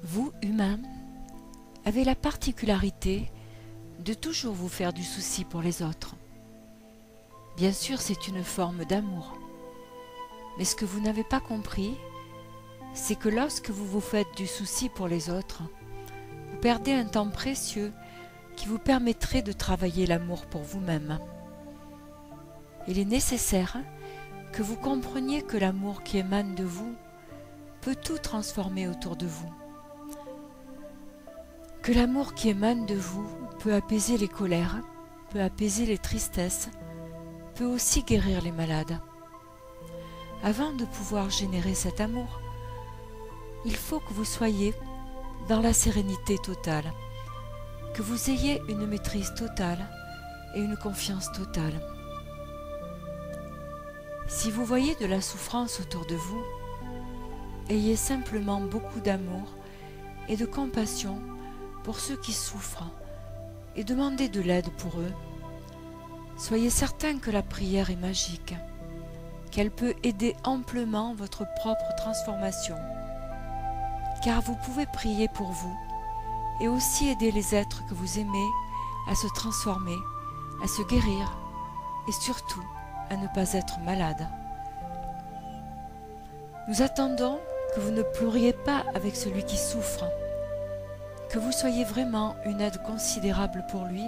Vous, humains, avez la particularité de toujours vous faire du souci pour les autres. Bien sûr, c'est une forme d'amour. Mais ce que vous n'avez pas compris, c'est que lorsque vous vous faites du souci pour les autres, vous perdez un temps précieux qui vous permettrait de travailler l'amour pour vous-même. Il est nécessaire que vous compreniez que l'amour qui émane de vous peut tout transformer autour de vous. Que l'amour qui émane de vous peut apaiser les colères, peut apaiser les tristesses, peut aussi guérir les malades. Avant de pouvoir générer cet amour, il faut que vous soyez dans la sérénité totale, que vous ayez une maîtrise totale et une confiance totale. Si vous voyez de la souffrance autour de vous, ayez simplement beaucoup d'amour et de compassion pour ceux qui souffrent et demandez de l'aide pour eux. Soyez certain que la prière est magique, qu'elle peut aider amplement votre propre transformation, car vous pouvez prier pour vous et aussi aider les êtres que vous aimez à se transformer, à se guérir et surtout à ne pas être malades. Nous attendons que vous ne pleuriez pas avec celui qui souffre, que vous soyez vraiment une aide considérable pour lui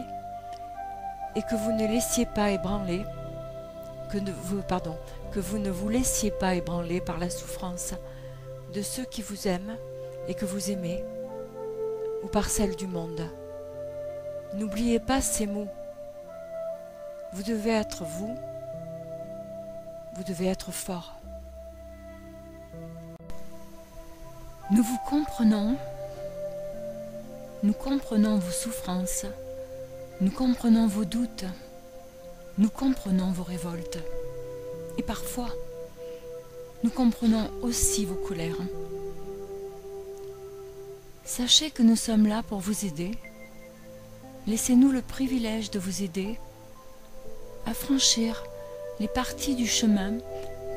et que vous ne laissiez pas ébranler, que vous ne vous laissiez pas ébranler par la souffrance de ceux qui vous aiment et que vous aimez, ou par celle du monde. N'oubliez pas ces mots. Vous devez être vous, vous devez être fort. Nous vous comprenons, nous comprenons vos souffrances, nous comprenons vos doutes, nous comprenons vos révoltes. Et parfois, nous comprenons aussi vos colères. Sachez que nous sommes là pour vous aider. Laissez-nous le privilège de vous aider à franchir les parties du chemin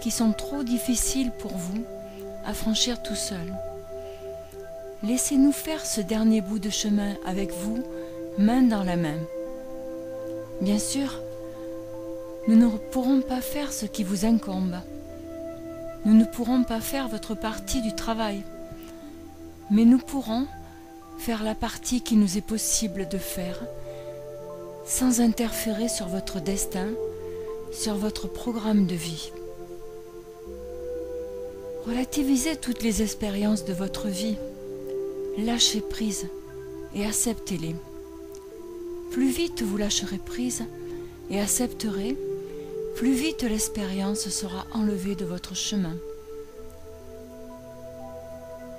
qui sont trop difficiles pour vous à franchir tout seul. Laissez-nous faire ce dernier bout de chemin avec vous, main dans la main. Bien sûr, nous ne pourrons pas faire ce qui vous incombe. Nous ne pourrons pas faire votre partie du travail, mais nous pourrons faire la partie qui nous est possible de faire, sans interférer sur votre destin, sur votre programme de vie. Relativisez toutes les expériences de votre vie, lâchez prise et acceptez-les. Plus vite vous lâcherez prise et accepterez, plus vite l'expérience sera enlevée de votre chemin.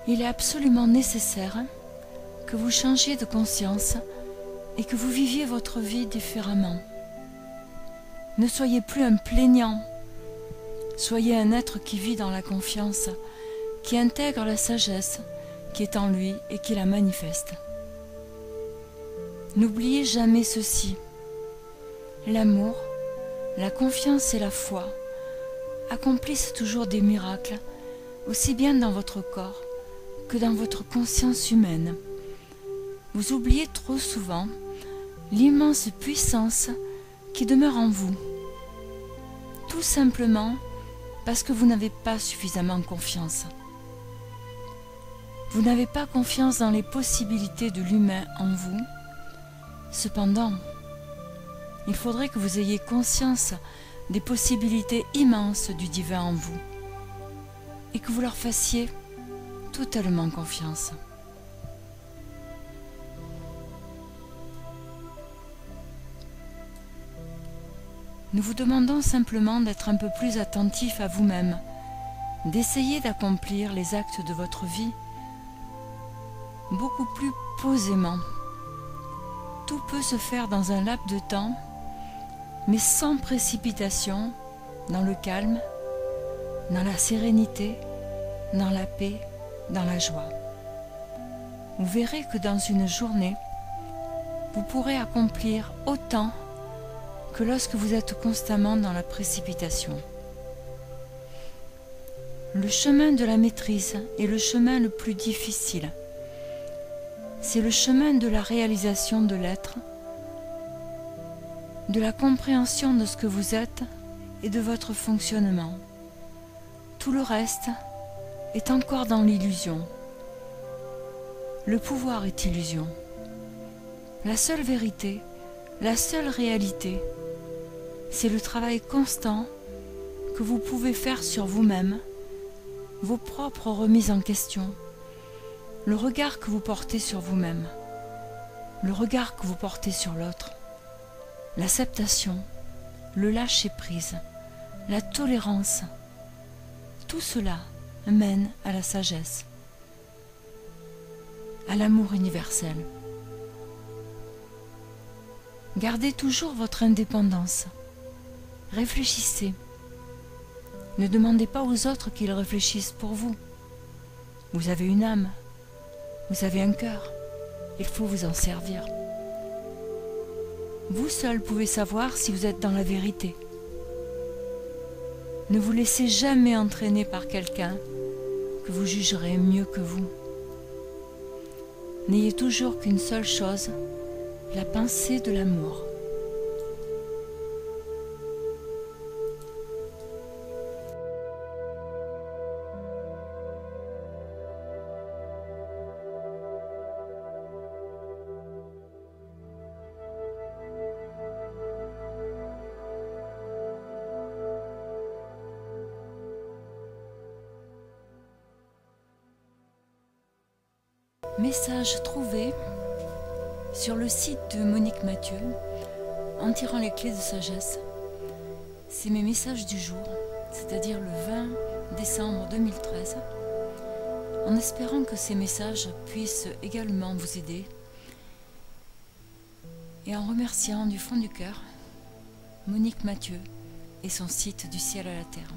Il est absolument nécessaire que vous changiez de conscience et que vous viviez votre vie différemment. Ne soyez plus un plaignant, soyez un être qui vit dans la confiance, qui intègre la sagesse qui est en lui et qui la manifeste. N'oubliez jamais ceci: l'amour, la confiance et la foi accomplissent toujours des miracles, aussi bien dans votre corps que dans votre conscience humaine. Vous oubliez trop souvent l'immense puissance qui demeure en vous, tout simplement parce que vous n'avez pas suffisamment confiance. Vous n'avez pas confiance dans les possibilités de l'humain en vous. Cependant, il faudrait que vous ayez conscience des possibilités immenses du divin en vous et que vous leur fassiez totalement confiance. Nous vous demandons simplement d'être un peu plus attentif à vous-même, d'essayer d'accomplir les actes de votre vie beaucoup plus posément. Tout peut se faire dans un laps de temps, mais sans précipitation, dans le calme, dans la sérénité, dans la paix, dans la joie. Vous verrez que dans une journée, vous pourrez accomplir autant que lorsque vous êtes constamment dans la précipitation. Le chemin de la maîtrise est le chemin le plus difficile, c'est le chemin de la réalisation de l'être, de la compréhension de ce que vous êtes et de votre fonctionnement. Tout le reste est encore dans l'illusion. Le pouvoir est illusion. La seule vérité, la seule réalité, c'est le travail constant que vous pouvez faire sur vous-même, vos propres remises en question, le regard que vous portez sur vous-même, le regard que vous portez sur l'autre, l'acceptation, le lâcher-prise, la tolérance. Tout cela mène à la sagesse, à l'amour universel. Gardez toujours votre indépendance. Réfléchissez. Ne demandez pas aux autres qu'ils réfléchissent pour vous. Vous avez une âme, vous avez un cœur, il faut vous en servir. Vous seul pouvez savoir si vous êtes dans la vérité. Ne vous laissez jamais entraîner par quelqu'un que vous jugerez mieux que vous. N'ayez toujours qu'une seule chose, la pensée de l'amour. Message trouvé sur le site de Monique Mathieu en tirant les clés de sagesse. C'est mes messages du jour, c'est-à-dire le 20 décembre 2013, en espérant que ces messages puissent également vous aider et en remerciant du fond du cœur Monique Mathieu et son site du ciel à la terre.